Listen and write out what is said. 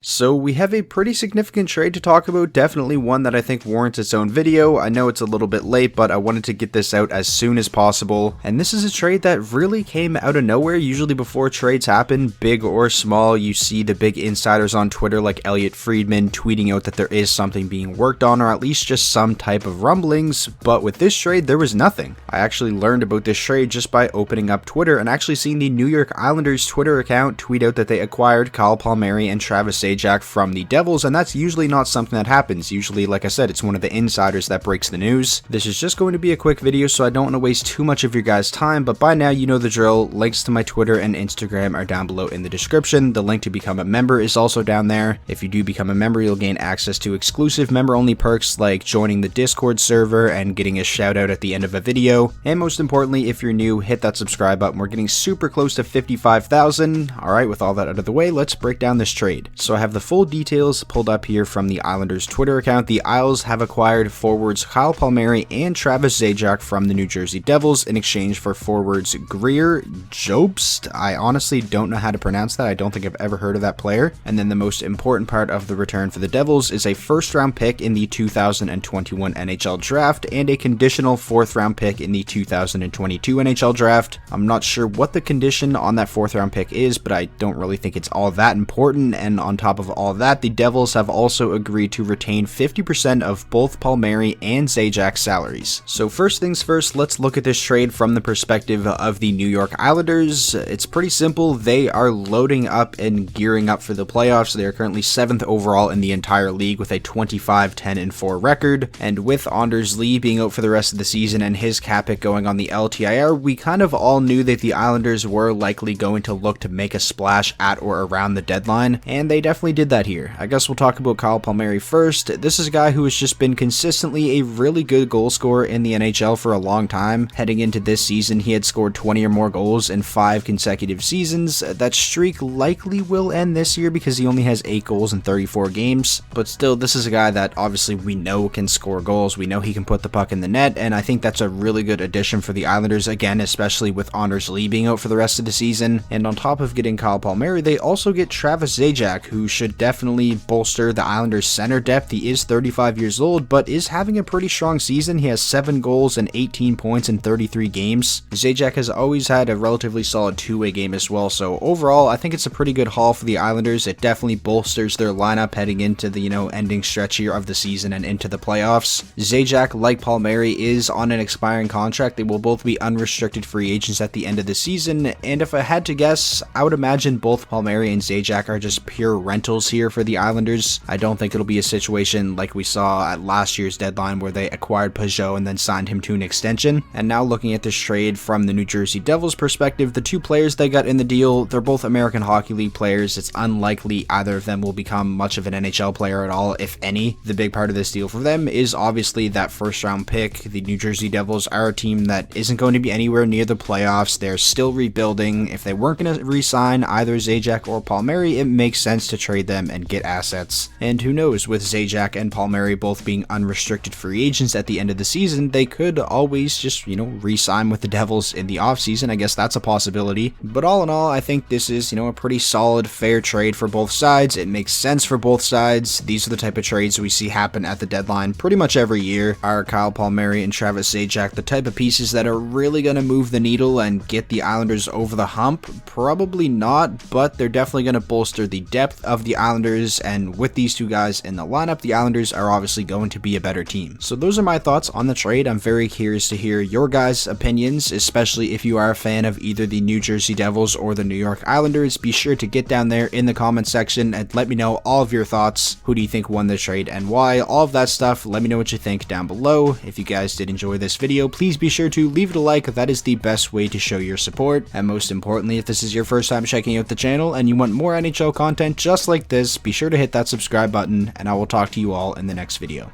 So we have a pretty significant trade to talk about, definitely one that I think warrants its own video. I know it's a little bit late, but I wanted to get this out as soon as possible. And this is a trade that really came out of nowhere. Usually before trades happen, big or small, you see the big insiders on Twitter like Elliot Friedman tweeting out that there is something being worked on, or at least just some type of rumblings. But with this trade, there was nothing. I actually learned about this trade just by opening up Twitter and actually seeing the New York Islanders Twitter account tweet out that they acquired Kyle Palmieri and Travis Zajac from the Devils, and that's usually not something that happens. Usually, like I said, it's one of the insiders that breaks the news. This is just going to be a quick video, so I don't want to waste too much of your guys' time, but by now you know the drill. Links to my Twitter and Instagram are down below in the description. The link to become a member is also down there. If you do become a member, you'll gain access to exclusive member-only perks like joining the Discord server and getting a shout out at the end of a video. And most importantly, if you're new, hit that subscribe button. We're getting super close to 55,000. Alright, with all that out of the way, let's break down this trade. So I have the full details pulled up here from the Islanders Twitter account. The Isles have acquired forwards Kyle Palmieri and Travis Zajac from the New Jersey Devils in exchange for forwards Greer Jobst. I honestly don't know how to pronounce that. I don't think I've ever heard of that player. And then the most important part of the return for the Devils is a first-round pick in the 2021 NHL Draft and a conditional fourth-round pick in the 2022 NHL Draft. I'm not sure what the condition on that fourth-round pick is, but I don't really think it's all that important. And on top of all that, the Devils have also agreed to retain 50% of both Palmieri and Zajac's salaries. So first things first, let's look at this trade from the perspective of the New York Islanders. It's pretty simple. They are loading up and gearing up for the playoffs. They are currently 7th overall in the entire league with a 25-10-4 record. And with Anders Lee being out for the rest of the season and his cap hit going on the LTIR, we kind of all knew that the Islanders were likely going to look to make a splash at or around the deadline, and they definitely did that here. I guess we'll talk about Kyle Palmieri first. This is a guy who has just been consistently a really good goal scorer in the NHL for a long time. Heading into this season, he had scored 20 or more goals in 5 consecutive seasons. That streak likely will end this year because he only has 8 goals in 34 games, but still, this is a guy that obviously we know can score goals. We know he can put the puck in the net, and I think that's a really good addition for the Islanders, again, especially with Anders Lee being out for the rest of the season. And on top of getting Kyle Palmieri, they also get Travis Zajac, who should definitely bolster the Islanders' center depth. He is 35 years old, but is having a pretty strong season. He has 7 goals and 18 points in 33 games. Zajac has always had a relatively solid two-way game as well, so overall, I think it's a pretty good haul for the Islanders. It definitely bolsters their lineup heading into the, ending stretch here of the season and into the playoffs. Zajac, like Palmieri, is on an expiring contract. They will both be unrestricted free agents at the end of the season, and if I had to guess, I would imagine both Palmieri and Zajac are just pure rentals here for the Islanders. I don't think it'll be a situation like we saw at last year's deadline where they acquired Peugeot and then signed him to an extension. And now looking at this trade from the New Jersey Devils perspective, the 2 players they got in the deal, they're both American Hockey League players. It's unlikely either of them will become much of an NHL player at all, if any. The big part of this deal for them is obviously that first round pick. The New Jersey Devils are a team that isn't going to be anywhere near the playoffs. They're still rebuilding. If they weren't going to re-sign either Zajac or Palmieri, it makes sense to trade them and get assets. And who knows, with Zajac and Palmieri both being unrestricted free agents at the end of the season, they could always just, re-sign with the Devils in the offseason. I guess that's a possibility. But all in all, I think this is, a pretty solid, fair trade for both sides. It makes sense for both sides. These are the type of trades we see happen at the deadline pretty much every year. Are Kyle Palmieri and Travis Zajac the type of pieces that are really going to move the needle and get the Islanders over the hump? Probably not, but they're definitely going to bolster the depth of the Islanders, and with these 2 guys in the lineup, the Islanders are obviously going to be a better team. So those are my thoughts on the trade. I'm very curious to hear your guys' opinions, especially if you are a fan of either the New Jersey Devils or the New York Islanders. Be sure to get down there in the comment section and let me know all of your thoughts. Who do you think won the trade and why? All of that stuff. Let me know what you think down below. If you guys did enjoy this video, please be sure to leave it a like. That is the best way to show your support. And most importantly, if this is your first time checking out the channel and you want more NHL content just like this, be sure to hit that subscribe button, and I will talk to you all in the next video.